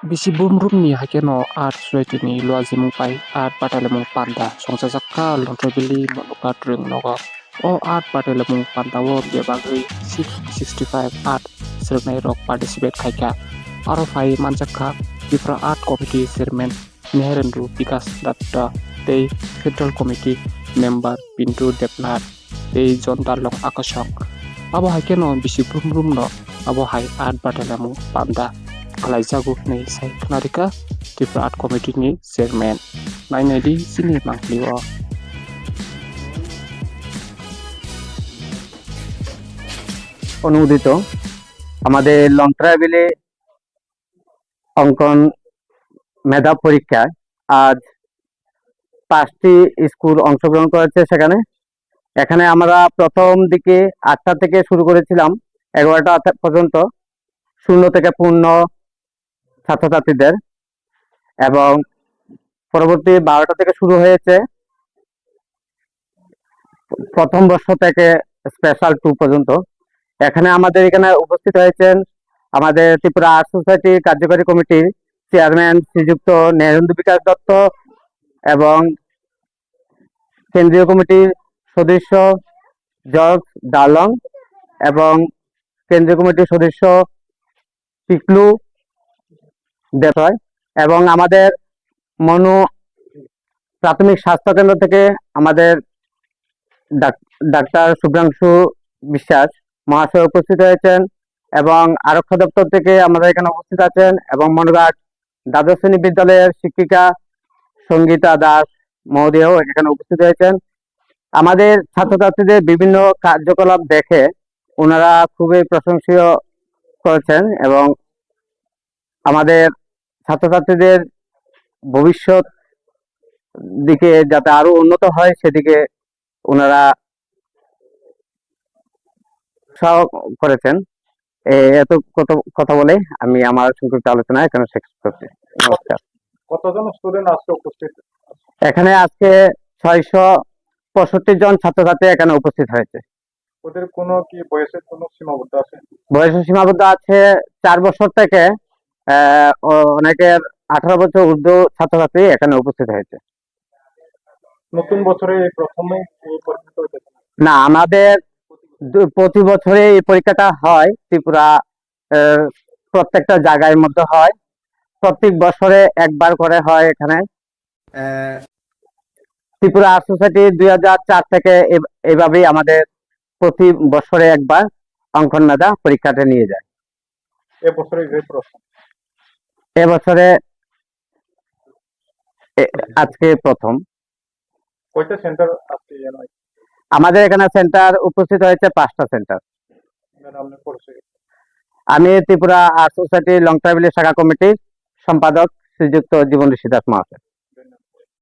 Bisi bumrumni hakeno art swetini luazimung pai art patalemung panda songsasakka lontrobili manukat rung nogo o art patalemung panda wo bebagui 665 art sirnai rok participate khaika aro phai manjakka bifra art committee chairman neherendu bikas datta tei federal committee member pintu depnat tei jon dalong akashok abo hakeno bisi bumrumno abo hai art patalemung panda Kalaijago nei sai knarika Tripura Art Committee ni chairman nainai di sini mangliwa অনুমোদিত আমাদের long ট্রাভেলে অঙ্কন মেধা পরীক্ষায় আজ 5টি school অংশগ্রহণ করেছে। এখানে আমরা প্রথম দিকে 8টা থেকে শুরু করেছিলাম 11টা পর্যন্ত শূন্য থেকে পূর্ণ ছাত্রছাত্রীদের, এবং পরবর্তী 12টা থেকে শুরু হয়েছে প্রথম বর্ষ থেকে স্পেশাল 2 পর্যন্ত। এখানে উপস্থিত হয়েছেন আমাদের ত্রিপুরা আর্ট সোসাইটি কার্যকরী কমিটির চেয়ারম্যান শ্রীযুক্ত নেহেরেন্দু বিকাশ দত্ত এবং কেন্দ্রীয় কমিটির সদস্য জর্জ ডালং এবং কেন্দ্রীয় কমিটির সদস্য পিকলু দেশয়, এবং আমাদের মনু প্রাথমিক স্বাস্থ্য কেন্দ্র থেকে আমাদের ডাক্তার শুভ্রাংশু বিশ্বাস মহাশয় উপস্থিত হয়েছেন, এবং আরক্ষা দপ্তর থেকে আমাদের এখানে উপস্থিত আছেন, এবং মনঘাট দ্বাদশ শ্রেণী বিদ্যালয়ের শিক্ষিকা সঙ্গীতা দাস মহোদয়ও এখানে উপস্থিত হয়েছেন। আমাদের ছাত্রছাত্রীদের বিভিন্ন কার্যকলাপ দেখে ওনারা খুবই প্রশংসনীয় করেছেন, এবং আমাদের ছাত্রছাত্রীদের ভবিষ্যৎ দিকে যাতে আরো উন্নত হয় সেদিকে ওনারা উৎসাহ করেছেন। এত কথা বলে আমি আমার সংক্ষিপ্ত আলোচনা এখানে শেষ করছি। নমস্কার। কতজন স্টুডেন্ট আজকে উপস্থিত? এখানে আজকে 665 জন ছাত্রছাত্রী এখানে উপস্থিত হয়েছে। ওদের কোনো কি বয়সের কোনো সীমাবদ্ধ আছে? বয়সের সীমাবদ্ধ আছে 4 বছর থেকে অনেকের 18 বছর ঊর্ধ্ব ছাত্রছাত্রী এখানে উপস্থিত হয়েছে। নতুন বছরে এই প্রথমে এই পরীক্ষা হয়েছে? না, আমাদের প্রতি বছরে এই পরীক্ষাটা হয় ত্রিপুরা প্রত্যেকটা জায়গার মধ্যে হয়, প্রত্যেক বছরে একবার করে হয়। এখানে ত্রিপুরা আর্ট সোসাইটি 2004 থেকে এইভাবেই আমাদের প্রতি বছরে একবার অঙ্কন মেধা পরীক্ষাটা নিয়ে যায়। এবছরে আজকে প্রথম। কয়টা সেন্টার আজকে? আমাদের এখানে সেন্টার উপস্থিত হয়েছে 5টা সেন্টার। আমি ত্রিপুরা আর্ট সোসাইটি লং ট্রাভেলের শাখা কমিটির সম্পাদক শ্রীযুক্ত জীবন ঋষি দাস মহাশয়।